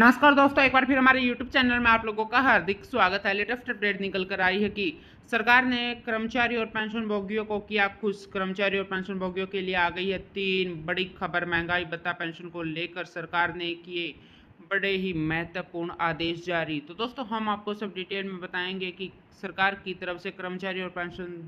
नमस्कार दोस्तों, एक बार फिर हमारे YouTube चैनल में आप लोगों का हार्दिक स्वागत है। लेटेस्ट अपडेट निकल कर आई है कि सरकार ने कर्मचारी और पेंशनभोगियों को किया खुश। कर्मचारी और पेंशनभोगियों के लिए आ गई है 3 बड़ी खबर। महंगाई भत्ता पेंशन को लेकर सरकार ने किए बड़े ही महत्वपूर्ण आदेश जारी। तो दोस्तों, हम आपको सब डिटेल में बताएंगे कि सरकार की तरफ से कर्मचारी और पेंशन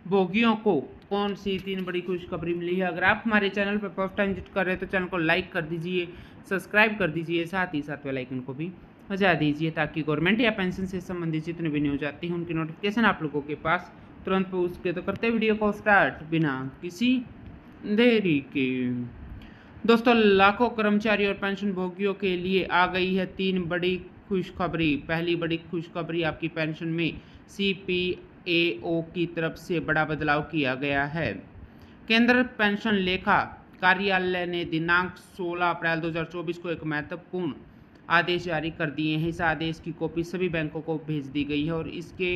भोगियों को कौन सी 3 बड़ी खुशखबरी मिली है। अगर आप हमारे चैनल पर फर्स्ट टाइम विजिट कर रहे हैं तो चैनल को लाइक कर दीजिए, सब्सक्राइब कर दीजिए, साथ ही साथ बेल आइकन को भी बजा दीजिए ताकि गवर्नमेंट या पेंशन से संबंधित जितने भी न्यूज आती हैं उनकी नोटिफिकेशन आप लोगों के पास तुरंत पहुँच सके। तो करते वीडियो को स्टार्ट बिना किसी देरी के। दोस्तों, लाखों कर्मचारी और पेंशन भोगियों के लिए आ गई है 3 बड़ी खुशखबरी। पहली बड़ी खुशखबरी, आपकी पेंशन में CPAO की तरफ से बड़ा बदलाव किया गया है। केंद्र पेंशन लेखा कार्यालय ने दिनांक 16 अप्रैल 2024 को एक महत्वपूर्ण आदेश जारी कर दिए हैं। इस आदेश की कॉपी सभी बैंकों को भेज दी गई है और इसके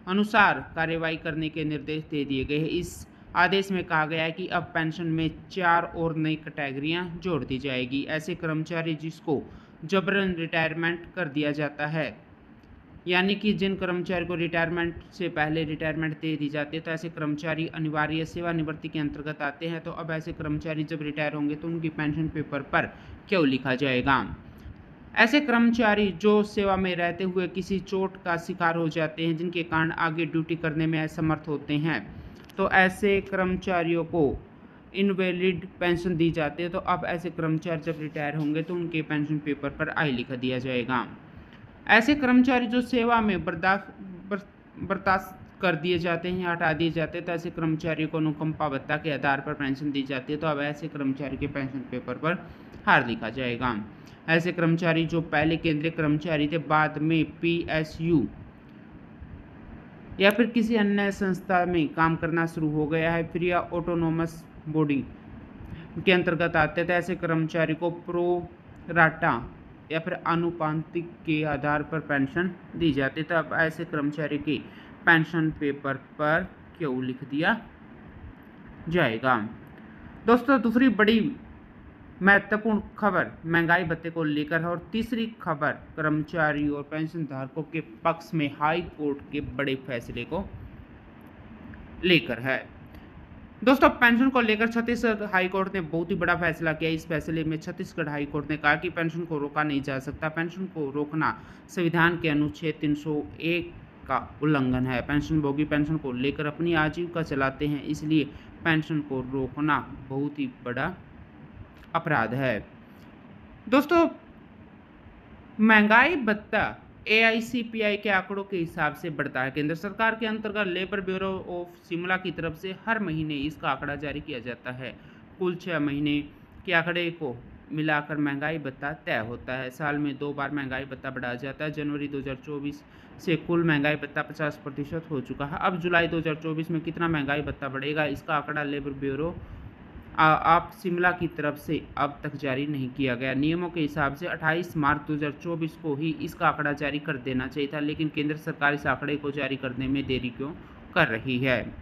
अनुसार कार्रवाई करने के निर्देश दे दिए गए हैं। इस आदेश में कहा गया है कि अब पेंशन में 4 और नई कैटेगरियां जोड़ दी जाएगी। ऐसे कर्मचारी जिसको जबरन रिटायरमेंट कर दिया जाता है, यानी कि जिन कर्मचारी को रिटायरमेंट से पहले रिटायरमेंट दे दी जाती है, तो ऐसे कर्मचारी अनिवार्य सेवानिवृत्ति के अंतर्गत आते हैं। तो अब ऐसे कर्मचारी जब रिटायर होंगे तो उनकी पेंशन पेपर पर क्यों लिखा जाएगा। ऐसे कर्मचारी जो सेवा में रहते हुए किसी चोट का शिकार हो जाते हैं, जिनके कारण आगे ड्यूटी करने में असमर्थ होते हैं, तो ऐसे कर्मचारियों को इनवैलिड पेंशन दी जाती है। तो अब ऐसे कर्मचारी जब रिटायर होंगे तो उनके पेंशन पेपर पर आई लिखा दिया जाएगा। ऐसे कर्मचारी जो सेवा में बर्दाश्त कर दिए जाते हैं या हटा दिए जाते हैं, तो ऐसे कर्मचारियों को अनुकंपा भत्ता के आधार पर पेंशन दी जाती है। तो अब ऐसे कर्मचारी के पेंशन पेपर पर हार लिखा जाएगा। ऐसे कर्मचारी जो पहले केंद्रीय कर्मचारी थे, बाद में PSU या फिर किसी अन्य संस्था में काम करना शुरू हो गया है, फिर या ऑटोनोमस बॉडी के अंतर्गत आते थे, ऐसे कर्मचारी को प्रो राटा या फिर आनुपातिक के आधार पर पेंशन दी जाती। तो अब ऐसे कर्मचारी के पेंशन पेपर पर क्यों लिख दिया जाएगा। दोस्तों, दूसरी बड़ी महत्वपूर्ण खबर महंगाई भत्ते को लेकर है और तीसरी खबर कर्मचारी और पेंशन धारकों के पक्ष में हाई कोर्ट के बड़े फैसले को लेकर है। दोस्तों, पेंशन को लेकर छत्तीसगढ़ हाई कोर्ट ने बहुत ही बड़ा फैसला किया। इस फैसले में छत्तीसगढ़ हाई कोर्ट ने कहा कि पेंशन को रोका नहीं जा सकता। पेंशन को रोकना संविधान के अनुच्छेद 301 का उल्लंघन है। पेंशनभोगी पेंशन को लेकर अपनी आजीविका चलाते हैं, इसलिए पेंशन को रोकना बहुत ही बड़ा अपराध है। दोस्तों, महंगाई भत्ता AICPI के आंकड़ों के हिसाब से बढ़ता है। केंद्र सरकार के अंतर्गत लेबर ब्यूरो ऑफ शिमला की तरफ से हर महीने इसका आंकड़ा जारी किया जाता है। कुल 6 महीने के आंकड़े को मिलाकर महंगाई भत्ता तय होता है। साल में 2 बार महंगाई भत्ता बढ़ाया जाता है। जनवरी 2024 से कुल महंगाई भत्ता 50% हो चुका है। अब जुलाई 2024 में कितना महंगाई भत्ता बढ़ेगा, इसका आंकड़ा लेबर ब्यूरो आप शिमला की तरफ से अब तक जारी नहीं किया गया। नियमों के हिसाब से 28 मार्च 2024 को ही इसका आंकड़ा जारी कर देना चाहिए था, लेकिन केंद्र सरकार इस आंकड़े को जारी करने में देरी क्यों कर रही है।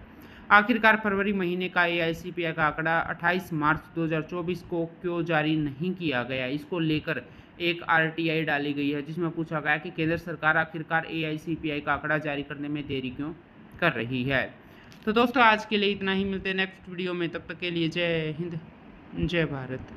आखिरकार फरवरी महीने का AICPI का आंकड़ा 28 मार्च 2024 को क्यों जारी नहीं किया गया, इसको लेकर एक RTI डाली गई है, जिसमें पूछा गया कि केंद्र सरकार आखिरकार AICPI का आंकड़ा जारी करने में देरी क्यों कर रही है। तो दोस्तों, आज के लिए इतना ही। मिलते हैं नेक्स्ट वीडियो में, तब तक के लिए जय हिंद, जय भारत।